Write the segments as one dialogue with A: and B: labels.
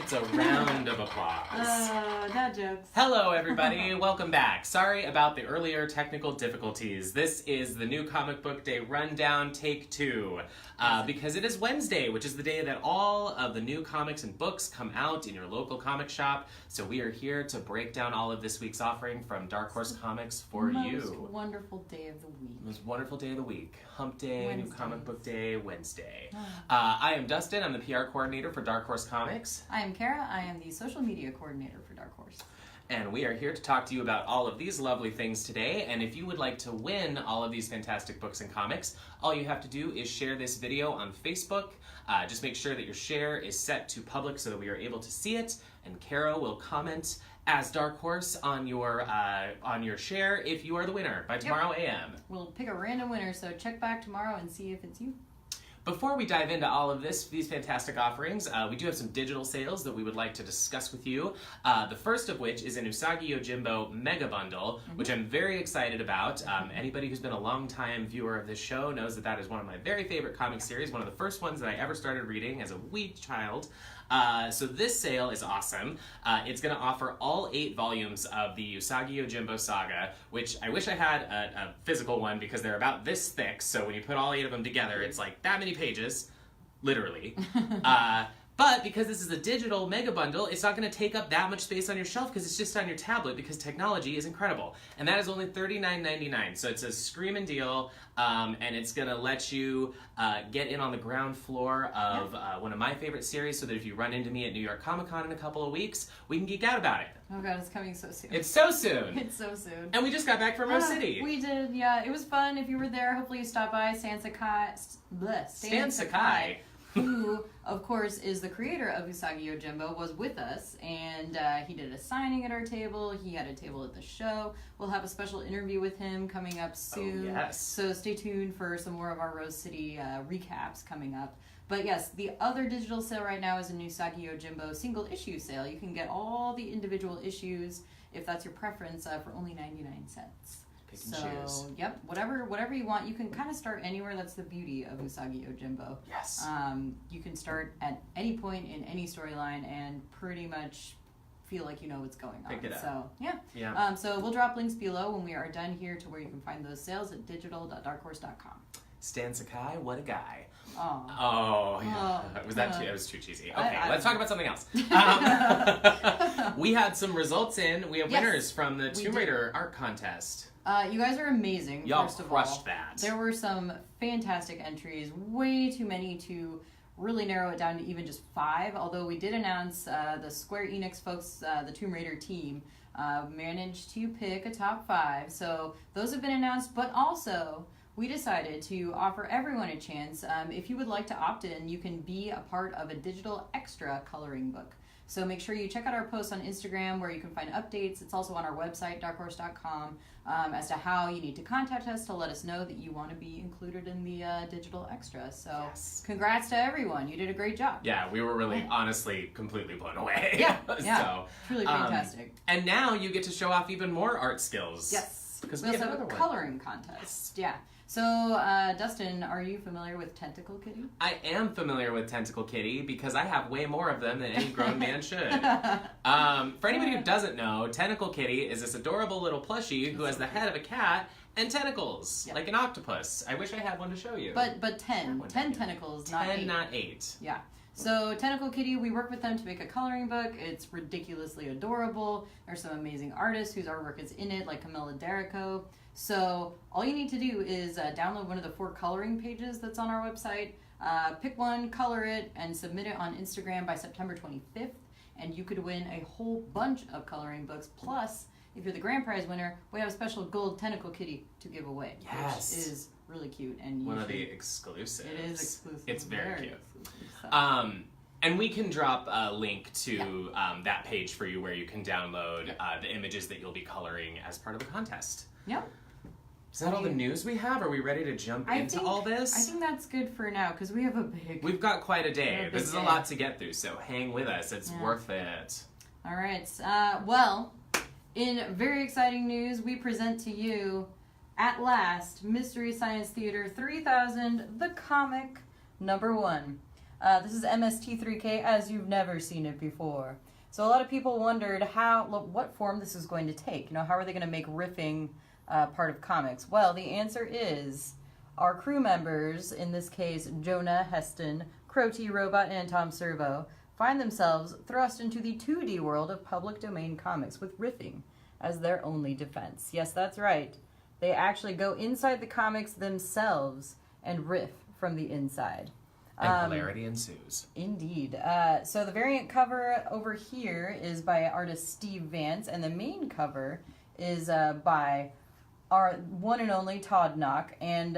A: It's a round of applause.
B: Dad jokes.
A: Hello, everybody. Welcome back. Sorry about the earlier technical difficulties. This is the new comic book day rundown, take 2. Because it is Wednesday, which is the day that all of the new comics and books come out in your local comic shop. So we are here to break down all of this week's offering from Dark Horse Comics for you.
B: Most wonderful day of the week.
A: Most wonderful day of the week. Hump Day,
B: Wednesdays.
A: New Comic Book Day, Wednesday. I am Dustin. I'm the PR coordinator for Dark Horse Comics.
B: I am Kara. I am the social media coordinator for Dark Horse.
A: And we are here to talk to you about all of these lovely things today. And if you would like to win all of these fantastic books and comics, all you have to do is share this video on Facebook. Just make sure that your share is set to public so that we are able to see it. And Kara will comment as Dark Horse on your share if you are the winner by tomorrow a.m.
B: We'll pick a random winner, so check back tomorrow and see if it's you.
A: Before we dive into all of these fantastic offerings, we do have some digital sales that we would like to discuss with you. The first of which is an Usagi Yojimbo Mega Bundle, which I'm very excited about. Anybody who's been a long-time viewer of this show knows that that is one of my very favorite comic series, one of the first ones that I ever started reading as a wee child. So this sale is awesome. It's going to offer all 8 volumes of the Usagi Yojimbo saga, which I wish I had a physical one because they're about this thick, so when you put all 8 of them together, it's like that many pages, literally. But because this is a digital mega bundle, it's not going to take up that much space on your shelf because it's just on your tablet because technology is incredible. And that is only $39.99, so it's a screaming deal, and it's going to let you get in on the ground floor of one of my favorite series so that if you run into me at New York Comic Con in a couple of weeks, we can geek out about it.
B: Oh god, it's coming so soon.
A: It's so soon!
B: It's so soon.
A: And we just got back from Rose City.
B: We did, yeah. It was fun. If you were there, hopefully you stopped by. Stan Sakai, who, of course, is the creator of Usagi Yojimbo, was with us, and he did a signing at our table. He had a table at the show. We'll have a special interview with him coming up soon.
A: Oh, yes.
B: So stay tuned for some more of our Rose City recaps coming up. But yes, the other digital sale right now is a new Usagi Yojimbo single issue sale. You can get all the individual issues, if that's your preference, for only 99 cents.
A: Pick and choose.
B: Yep, whatever you want. You can kind of start anywhere. That's the beauty of Usagi Yojimbo.
A: Yes.
B: You can start at any point in any storyline and pretty much feel like you know what's going on.
A: Pick it up.
B: So, yeah. So we'll drop links below when we are done here to where you can find those sales at digital.darkhorse.com.
A: Stan Sakai, what a guy.
B: Oh,
A: yeah. It was too cheesy. Okay,
B: I
A: let's talk about something else. We had some results in. We have winners from the Tomb Raider art contest.
B: You guys are amazing,
A: Y'all
B: first of all.
A: crushed that.
B: There were some fantastic entries, way too many to really narrow it down to even just 5, although we did announce the Square Enix folks, the Tomb Raider team, managed to pick a top 5. So those have been announced, but also we decided to offer everyone a chance. If you would like to opt in, you can be a part of a digital extra coloring book. So make sure you check out our posts on Instagram where you can find updates. It's also on our website, darkhorse.com, as to how you need to contact us to let us know that you want to be included in the digital extra. So Congrats to everyone. You did a great job.
A: Yeah, we were really, honestly, completely blown away.
B: Yeah,
A: So,
B: truly fantastic.
A: And now you get to show off even more art skills.
B: Yes.
A: Because
B: we also have a coloring contest. Yeah. So, Dustin, are you familiar with Tentacle Kitty?
A: I am familiar with Tentacle Kitty because I have way more of them than any grown man should. For anybody who doesn't know, Tentacle Kitty is this adorable little plushie who has the head of a cat and tentacles, like an octopus. I wish I had one to show you.
B: But 10 tentacles, not 8.
A: 10, not 8.
B: Yeah. So Tentacle Kitty, we work with them to make a coloring book. It's ridiculously adorable. There's some amazing artists whose artwork is in it, like Camilla Derrico. So all you need to do is download one of the 4 coloring pages that's on our website, pick one, color it, and submit it on Instagram by September 25th, and you could win a whole bunch of coloring books. Plus, if you're the grand prize winner, we have a special gold Tentacle Kitty to give away, which is really cute. And
A: one of the exclusives.
B: It is exclusive.
A: It's very cute.
B: Exclusive, so.
A: And we can drop a link to that page for you where you can download the images that you'll be coloring as part of the contest.
B: Yep.
A: Is that all the news we have? Are we ready to jump into all this?
B: I think that's good for now because we have
A: We've got quite a day. This is a lot to get through, so hang with us. It's worth it.
B: All right. Well, in very exciting news, we present to you, at last, Mystery Science Theater 3000, the comic #1. This is MST3K as you've never seen it before. So a lot of people wondered what form this is going to take. How are they going to make riffing part of comics? Well, the answer is our crew members, in this case Jonah Heston, Crow T Robot, and Tom Servo, find themselves thrust into the 2D world of public domain comics with riffing as their only defense. Yes, that's right. They actually go inside the comics themselves and riff from the inside.
A: And hilarity ensues.
B: Indeed. So the variant cover over here is by artist Steve Vance, and the main cover is by our one and only Todd Knock. And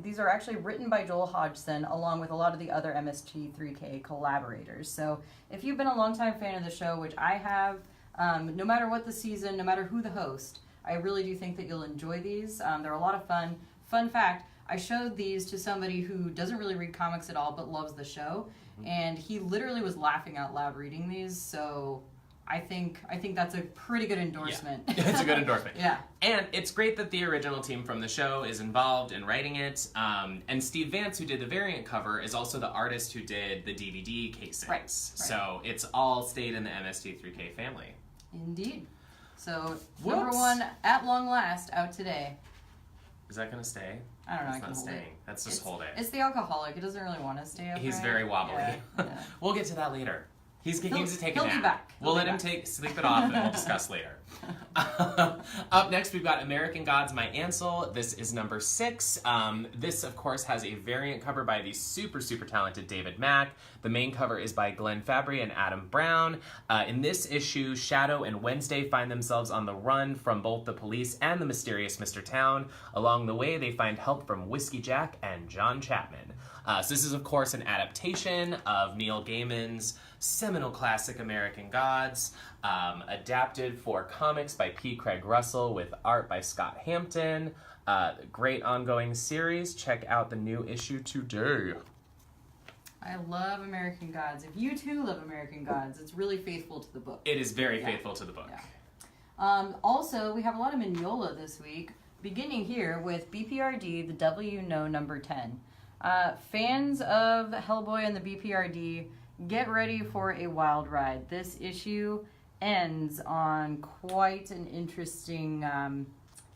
B: these are actually written by Joel Hodgson, along with a lot of the other MST3K collaborators. So if you've been a longtime fan of the show, which I have, no matter what the season, no matter who the host, I really do think that you'll enjoy these. They're a lot of fun. Fun fact, I showed these to somebody who doesn't really read comics at all but loves the show, and he literally was laughing out loud reading these, so I think that's a pretty good endorsement.
A: Yeah. It's a good endorsement.
B: Yeah.
A: And it's great that the original team from the show is involved in writing it. And Steve Vance, who did the variant cover, is also the artist who did the DVD casings.
B: Right.
A: So it's all stayed in the MST3K family.
B: Indeed. So, number one, at long last, out today.
A: Is that going to stay?
B: I don't know.
A: It's
B: I can
A: not
B: hold
A: staying.
B: it.
A: That's just hold it.
B: It's the alcoholic. It doesn't really want to stay up.
A: He's
B: right?
A: very wobbly.
B: Yeah.
A: We'll get to that later. He needs to take a
B: he'll
A: nap.
B: be back.
A: We'll let him sleep it off, and we'll discuss later. Up next, we've got American Gods, My Ansel. This is number 6. This, of course, has a variant cover by the super, super talented David Mack. The main cover is by Glenn Fabry and Adam Brown. In this issue, Shadow and Wednesday find themselves on the run from both the police and the mysterious Mr. Town. Along the way, they find help from Whiskey Jack and John Chapman. So this is, of course, an adaptation of Neil Gaiman's seminal classic American Gods, adapted for comics by P. Craig Russell with art by Scott Hampton. Great ongoing series. Check out the new issue today.
B: I love American Gods. If you too love American Gods, it's really faithful to the book.
A: It is very faithful to the book.
B: Yeah. Also, we have a lot of Mignola this week, beginning here with BPRD, The Devil You Know, number 10. Fans of Hellboy and the BPRD, get ready for a wild ride. This issue ends on quite an interesting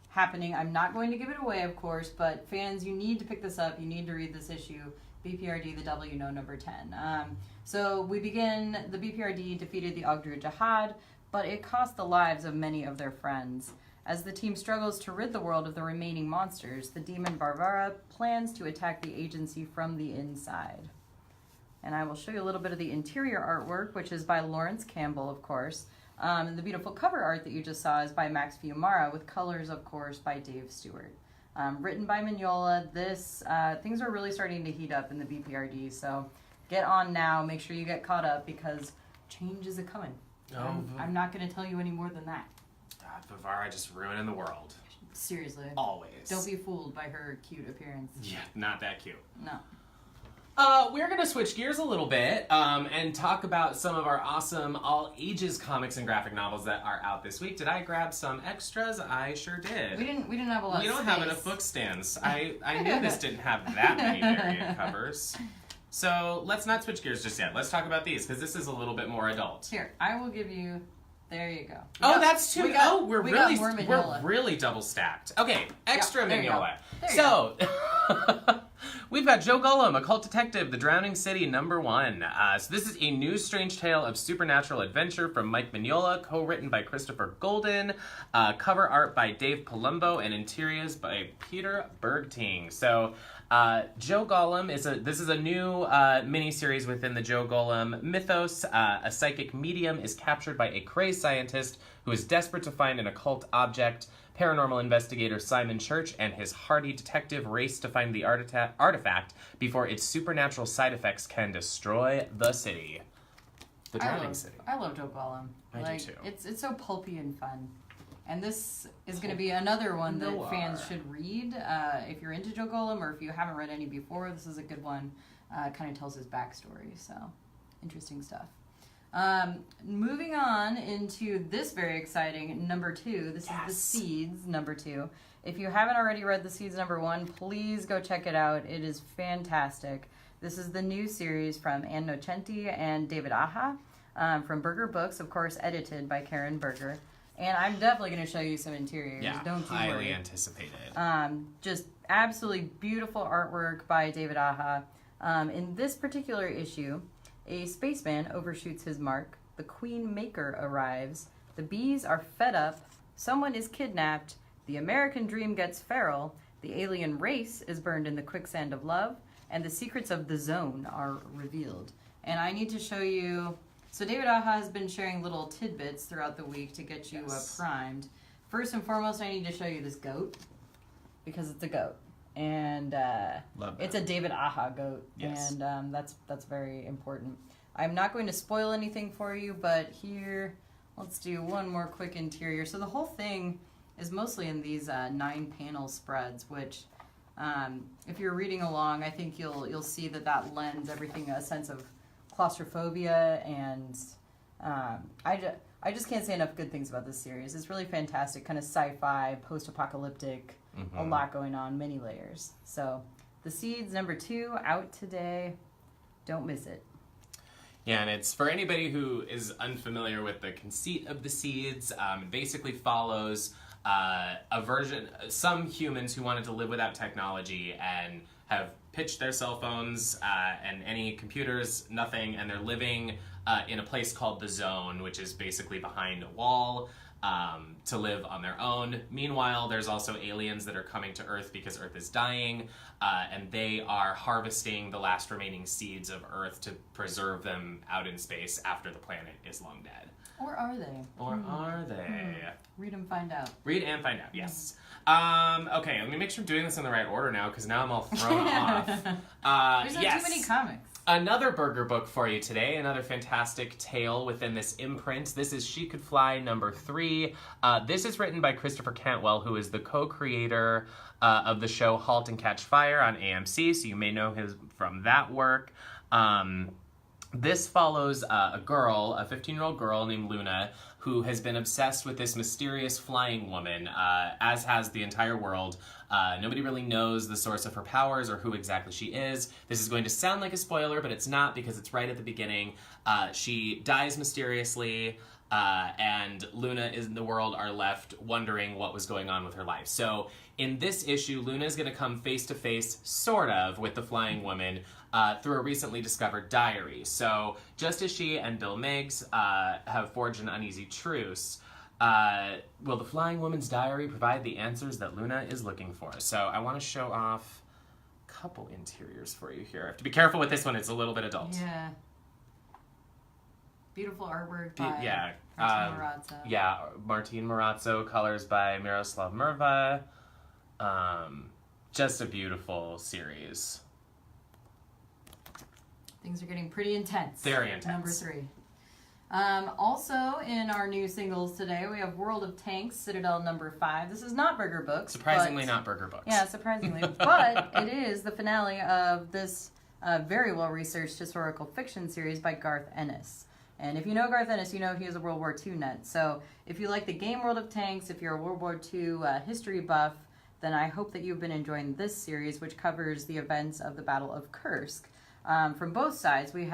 B: happening. I'm not going to give it away, of course, but fans, you need to pick this up. You need to read this issue, BPRD, The Devil You Know, number 10. So we begin, the BPRD defeated the Ogdru Jihad, but it cost the lives of many of their friends. As the team struggles to rid the world of the remaining monsters, the demon Barbara plans to attack the agency from the inside. And I will show you a little bit of the interior artwork, which is by Lawrence Campbell, of course. And the beautiful cover art that you just saw is by Max Fiumara, with colors, of course, by Dave Stewart. Written by Mignola. Things are really starting to heat up in the BPRD, so get on now. Make sure you get caught up, because change is a-coming. I'm not going to tell you any more than that.
A: Vivara just ruining the world.
B: Seriously.
A: Always.
B: Don't be fooled by her cute appearance.
A: Yeah, not that cute.
B: No.
A: We're going to switch gears a little bit and talk about some of our awesome all-ages comics and graphic novels that are out this week. Did I grab some extras? I sure did.
B: We didn't have a lot
A: We
B: of
A: don't
B: space.
A: have enough book stands. I knew this didn't have that many variant covers. So let's not switch gears just yet. Let's talk about these, because this is a little bit more adult.
B: Here, I will give you... There you go.
A: That's too... We're really double stacked. Okay, extra Mignola. So... We've got Joe Gollum, Occult Detective, The Drowning City, number 1. So this is a new strange tale of supernatural adventure from Mike Mignola, co-written by Christopher Golden, cover art by Dave Palumbo, and interiors by Peter Bergting. So Joe Gollum this is a new mini-series within the Joe Gollum mythos. A psychic medium is captured by a crazed scientist who is desperate to find an occult object. Paranormal investigator Simon Church and his hardy detective race to find the artifact before its supernatural side effects can destroy the city. The Drowning City.
B: I love Joe Gollum.
A: I do too.
B: It's so pulpy and fun. And this is going to be another one that fans should read. If you're into Joe Gollum, or if you haven't read any before, this is a good one. Kind of tells his backstory, so interesting stuff. Moving on into this very exciting number 2. This is The Seeds, number 2. If you haven't already read The Seeds, number 1, please go check it out. It is fantastic. This is the new series from Ann Nocenti and David Aja from Berger Books, of course, edited by Karen Berger. And I'm definitely going to show you some interiors.
A: Yeah,
B: Don't you
A: highly
B: worry.
A: anticipated.
B: Just absolutely beautiful artwork by David Aja. In this particular issue, a spaceman overshoots his mark. The Queen Maker arrives. The bees are fed up. Someone is kidnapped. The American dream gets feral. The alien race is burned in the quicksand of love. And the secrets of the zone are revealed. And I need to show you... So David Aja has been sharing little tidbits throughout the week to get you primed. First and foremost, I need to show you this goat. Because it's a goat. And it's a David Aja goat.
A: Yes.
B: And that's very important. I'm not going to spoil anything for you, but here, let's do one more quick interior. So the whole thing is mostly in these 9-panel spreads, which... if you're reading along, I think you'll see that lends everything a sense of claustrophobia, and I just can't say enough good things about this series. It's really fantastic, kind of sci-fi, post-apocalyptic, a lot going on, many layers. So, The Seeds #2 out today. Don't miss it.
A: Yeah, and it's for anybody who is unfamiliar with the conceit of The Seeds. It basically follows some humans who wanted to live without technology and have pitched their cell phones and any computers, nothing, and they're living in a place called the Zone, which is basically behind a wall, to live on their own. Meanwhile, there's also aliens that are coming to Earth because Earth is dying, and they are harvesting the last remaining seeds of Earth to preserve them out in space after the planet is long dead.
B: Or are they?
A: Or are they?
B: Read and find out.
A: Read and find out, yes. Okay, let me make sure I'm doing this in the right order now, because now I'm all thrown off.
B: There's not too many comics.
A: Another Berger book for you today, another fantastic tale within this imprint. This is She Could Fly #3. This is written by Christopher Cantwell, who is the co-creator of the show Halt and Catch Fire on AMC, so you may know him from that work. This follows a 15-year-old girl named Luna, who has been obsessed with this mysterious flying woman, as has the entire world. Nobody really knows the source of her powers or who exactly she is. This is going to sound like a spoiler, but it's not, because it's right at the beginning. She dies mysteriously, and Luna and the world are left wondering what was going on with her life. So in this issue, Luna is going to come face-to-face, sort of, with the flying woman through a recently discovered diary. So just as she and Bill Miggs have forged an uneasy truce, will the flying woman's diary provide the answers that Luna is looking for? So I want to show off a couple interiors for you here. I have to be careful with this one. It's a little bit adult.
B: Yeah. Beautiful artwork by
A: Martin
B: Marazzo.
A: Yeah, Martin Marazzo, colors by Miroslav Mrva. Just a beautiful series.
B: Things are getting pretty intense.
A: Very intense.
B: #3. Also, in our new singles today, we have World of Tanks, Citadel #5. This is not Berger Books.
A: Surprisingly not Berger Books.
B: Yeah, surprisingly. But it is the finale of this very well-researched historical fiction series by Garth Ennis. And if you know Garth Ennis, you know he is a World War II nut. So if you like the game World of Tanks, if you're a World War II history buff, then I hope that you've been enjoying this series, which covers the events of the Battle of Kursk. From both sides, we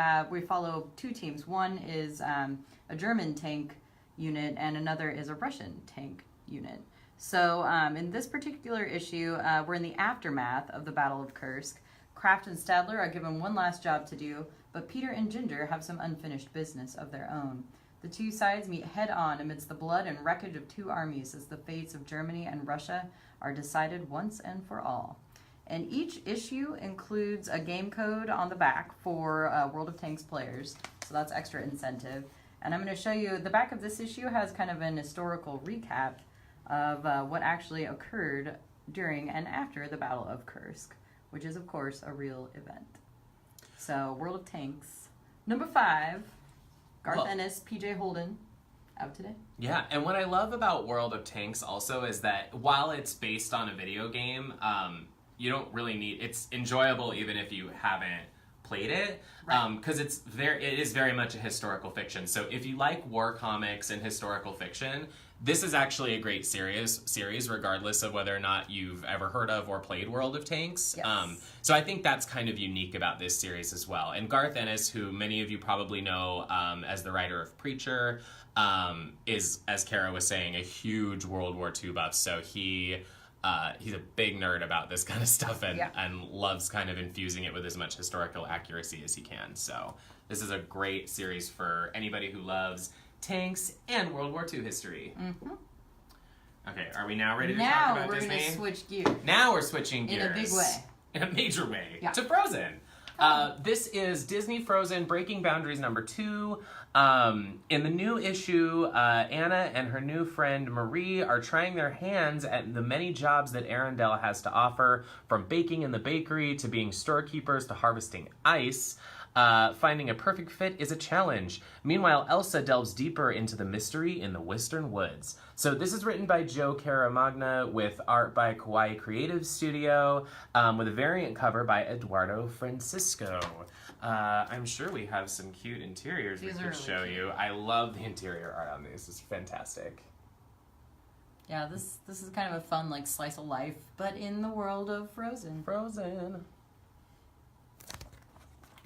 B: follow two teams. One is a German tank unit, and another is a Russian tank unit. So in this particular issue, we're in the aftermath of the Battle of Kursk. Kraft and Stadler are given one last job to do, but Peter and Ginger have some unfinished business of their own. The two sides meet head-on amidst the blood and wreckage of two armies as the fates of Germany and Russia are decided once and for all. And each issue includes a game code on the back for World of Tanks players, so that's extra incentive. And I'm going to show you, the back of this issue has kind of an historical recap of what actually occurred during and after the Battle of Kursk, which is, of course, a real event. So, World of Tanks, #5, Garth Ennis, PJ Holden, out today.
A: Yeah, and what I love about World of Tanks also is that while it's based on a video game, you don't really need, it's enjoyable even if you haven't played it,
B: Right.
A: because it is very much a historical fiction. So if you like war comics and historical fiction, this is actually a great series, regardless of whether or not you've ever heard of or played World of Tanks.
B: Yes.
A: So I think that's kind of unique about this series as well. And Garth Ennis, who many of you probably know as the writer of Preacher, is, as Kara was saying, a huge World War II buff. So he's a big nerd about this kind of stuff and loves kind of infusing it with as much historical accuracy as he can. So this is a great series for anybody who loves tanks and World War II history.
B: Mm-hmm.
A: Okay, are we now ready to
B: Now
A: talk about
B: we're
A: Disney?
B: going to switch gears.
A: Now we're switching gears.
B: In a big way.
A: In a major way.
B: Yeah.
A: To Frozen. This is Disney Frozen Breaking Boundaries #2. In the new issue, Anna and her new friend Marie are trying their hands at the many jobs that Arendelle has to offer, from baking in the bakery to being storekeepers to harvesting ice. Finding a perfect fit is a challenge. Meanwhile, Elsa delves deeper into the mystery in the Western Woods. So this is written by Joe Caramagna with art by Kawaii Creative Studio, with a variant cover by Eduardo Francisco. I'm sure we have some cute interiors we
B: These are
A: could
B: really
A: show
B: cute.
A: you. I love the interior art on these. It's fantastic.
B: Yeah, this is kind of a fun like slice of life, but in the world of Frozen.
A: Frozen.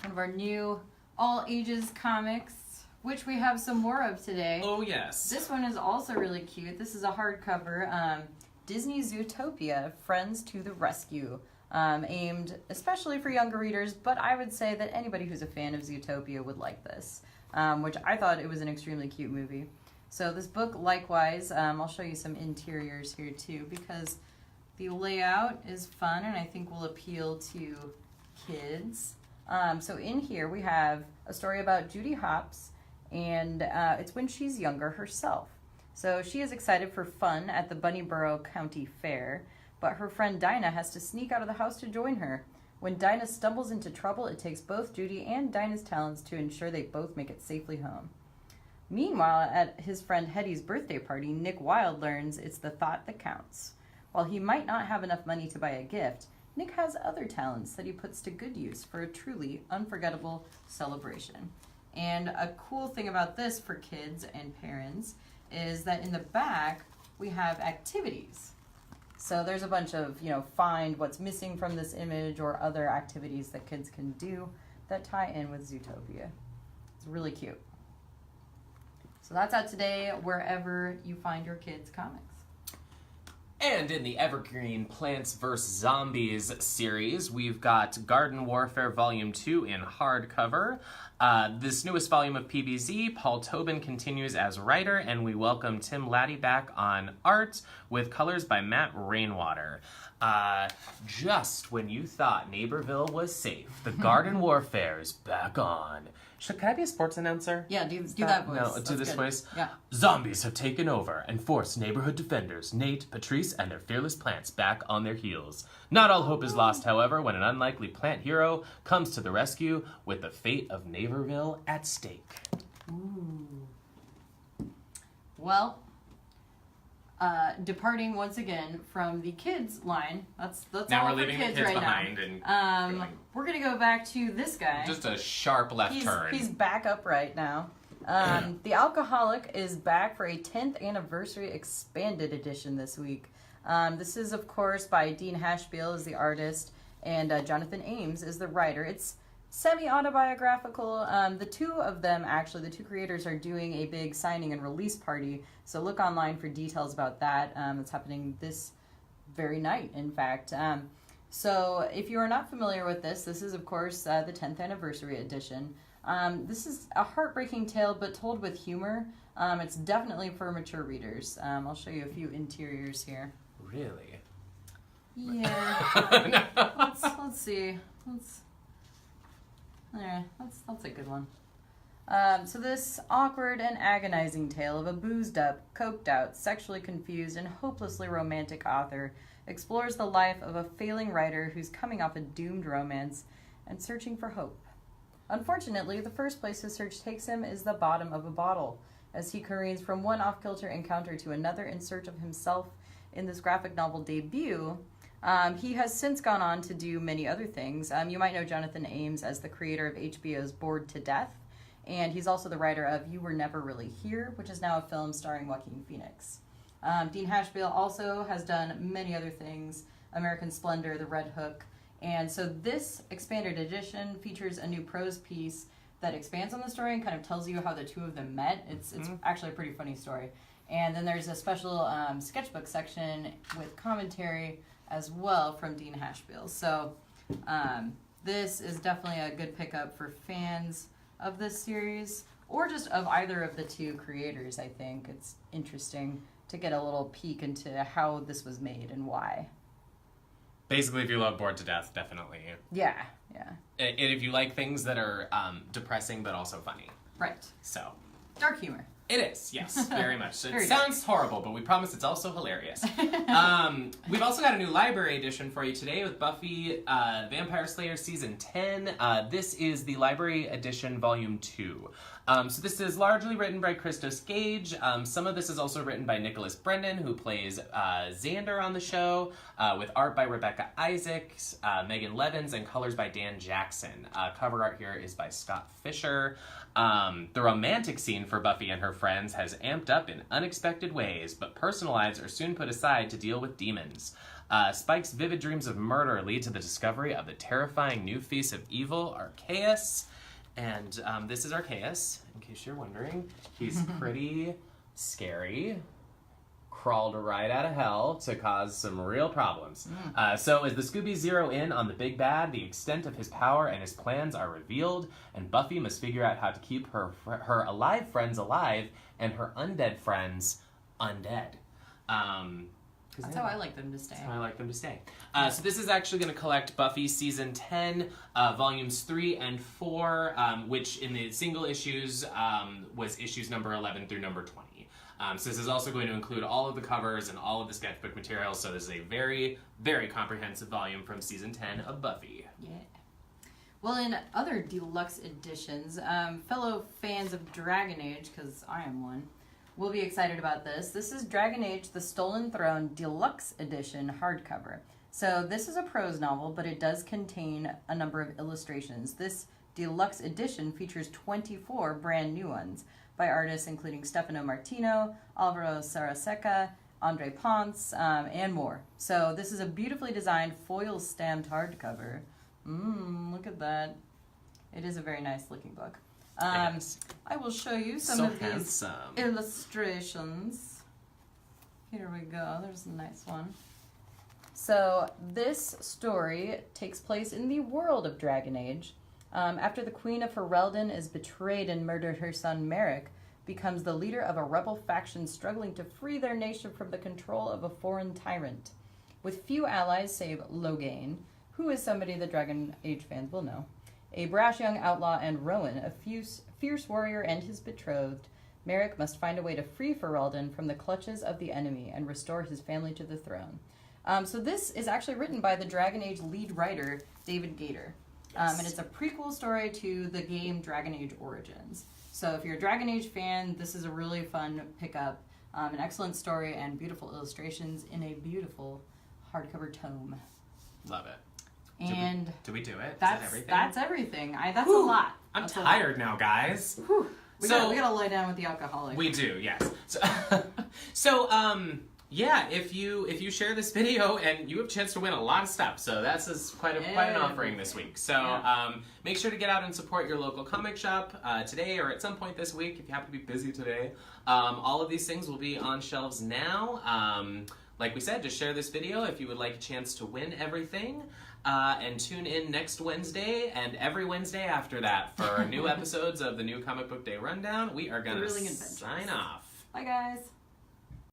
B: One of our new all ages comics, which we have some more of today.
A: Oh, yes.
B: This one is also really cute. This is a hardcover. Disney Zootopia, Friends to the Rescue. Aimed especially for younger readers, but I would say that anybody who's a fan of Zootopia would like this, which I thought it was an extremely cute movie. So this book, likewise, I'll show you some interiors here too, because the layout is fun and I think will appeal to kids. So in here we have a story about Judy Hopps, and it's when she's younger herself. So she is excited for fun at the Bunnyboro County Fair, but her friend Dinah has to sneak out of the house to join her. When Dinah stumbles into trouble, it takes both Judy and Dinah's talents to ensure they both make it safely home. Meanwhile, at his friend Hetty's birthday party, Nick Wilde learns it's the thought that counts. While he might not have enough money to buy a gift, Nick has other talents that he puts to good use for a truly unforgettable celebration. And a cool thing about this for kids and parents is that in the back we have activities. So there's a bunch of, find what's missing from this image or other activities that kids can do that tie in with Zootopia. It's really cute. So that's out today wherever you find your kids' comics.
A: And in the evergreen Plants vs. Zombies series, we've got Garden Warfare Volume 2 in hardcover. This newest volume of PBZ, Paul Tobin continues as writer, and we welcome Tim Laddie back on art with colors by Matt Rainwater. Just when you thought Neighborville was safe, the Garden Warfare is back on. Can I be a sports announcer?
B: Yeah, do that voice.
A: No,
B: That's
A: do this
B: good.
A: voice.
B: Yeah.
A: Zombies have taken over and forced neighborhood defenders Nate, Patrice, and their fearless plants back on their heels. Not all hope is lost, however, when an unlikely plant hero comes to the rescue with the fate of Neighborville at stake.
B: Ooh. Well, departing once again from the kids line. That's
A: Now
B: all
A: we're
B: for
A: leaving the
B: kids
A: kids
B: right
A: behind
B: now.
A: and
B: We're gonna go back to this guy.
A: just a sharp left turn.
B: He's back upright now. The Alcoholic is back for a 10th anniversary expanded edition this week. This is, of course, by Dean Hashbiel as the artist, and Jonathan Ames is the writer. It's semi-autobiographical. The two of them, actually, the two creators, are doing a big signing and release party, so look online for details about that. It's happening this very night, in fact. So if you are not familiar with this is, of course, the 10th anniversary edition. This is a heartbreaking tale, but told with humor. It's definitely for mature readers. I'll show you a few interiors here.
A: Really?
B: Yeah. Let's see. That's a good one. So this awkward and agonizing tale of a boozed up, coked out, sexually confused, and hopelessly romantic author explores the life of a failing writer who's coming off a doomed romance and searching for hope. Unfortunately, the first place his search takes him is the bottom of a bottle, as he careens from one off-kilter encounter to another in search of himself in this graphic novel debut. He has since gone on to do many other things. You might know Jonathan Ames as the creator of HBO's Bored to Death, and he's also the writer of You Were Never Really Here, which is now a film starring Joaquin Phoenix. Dean Hashbill also has done many other things, American Splendor, The Red Hook, and so this expanded edition features a new prose piece that expands on the story and kind of tells you how the two of them met. It's actually a pretty funny story. And then there's a special sketchbook section with commentary as well from Dean Hashbill. So this is definitely a good pickup for fans of this series, or just of either of the two creators. I think it's interesting to get a little peek into how this was made and why.
A: Basically, if you love Bored to Death, definitely.
B: Yeah.
A: And if you like things that are depressing but also funny.
B: Right.
A: So.
B: Dark humor.
A: It is, yes, very much. So it
B: Very
A: sounds horrible, but we promise it's also hilarious. We've also got a new library edition for you today with Buffy Vampire Slayer Season 10. This is the library edition Volume 2. So this is largely written by Christos Gage. Some of this is also written by Nicholas Brendan, who plays Xander on the show, with art by Rebecca Isaacs, Megan Levins, and colors by Dan Jackson. Cover art here is by Scott Fisher. The romantic scene for Buffy and her friends has amped up in unexpected ways, but personal lives are soon put aside to deal with demons. Spike's vivid dreams of murder lead to the discovery of the terrifying new face of evil, Arceus. And this is Arceus, in case you're wondering. He's pretty scary. Crawled right out of hell to cause some real problems. So as the Scoobies zero in on the big bad, the extent of his power and his plans are revealed, and Buffy must figure out how to keep her alive friends alive and her undead friends undead.
B: That's how I like them to stay.
A: That's how I like them to stay. So this is actually going to collect Buffy Season 10, Volumes 3 and 4, which in the single issues was issues number 11 through number 20. So this is also going to include all of the covers and all of the sketchbook material, so this is a very, very comprehensive volume from Season 10 of Buffy.
B: Yeah. Well, in other deluxe editions, fellow fans of Dragon Age, because I am one, will be excited about this. This is Dragon Age: The Stolen Throne Deluxe Edition hardcover. So this is a prose novel, but it does contain a number of illustrations. This deluxe edition features 24 brand new ones by artists including Stefano Martino, Alvaro Saraseca, Andre Ponce, and more. So this is a beautifully designed foil-stamped hardcover. Look at that. It is a very nice looking book.
A: Yes.
B: I will show you some of these illustrations. Here we go. There's a nice one. So this story takes place in the world of Dragon Age. After the Queen of Ferelden is betrayed and murdered, her son Merrick becomes the leader of a rebel faction struggling to free their nation from the control of a foreign tyrant. With few allies save Loghain, who is somebody the Dragon Age fans will know, a brash young outlaw, and Rowan, a fierce warrior, and his betrothed, Merrick must find a way to free Ferelden from the clutches of the enemy and restore his family to the throne. So this is actually written by the Dragon Age lead writer, David Gator.
A: Yes.
B: And it's a prequel story to the game Dragon Age Origins. So if you're a Dragon Age fan, this is a really fun pickup. An excellent story and beautiful illustrations in a beautiful hardcover tome.
A: Love it.
B: And
A: do we do it? Is
B: that's
A: that everything?
B: That's everying. That's
A: Whew.
B: a lot.
A: I'm
B: That's
A: tired now, guys.
B: Whew. We
A: So-
B: gotta lie down with the alcoholic.
A: We do, yes. So, yeah, if you share this video, and you have a chance to win a lot of stuff, so that's quite an offering this week. So make sure to get out and support your local comic shop today or at some point this week if you happen to be busy today. All of these things will be on shelves now. Like we said, just share this video if you would like a chance to win everything. And tune in next Wednesday and every Wednesday after that for new episodes of the new Comic Book Day Rundown. We are going to
B: Thrilling adventures.
A: sign off.
B: Bye, guys.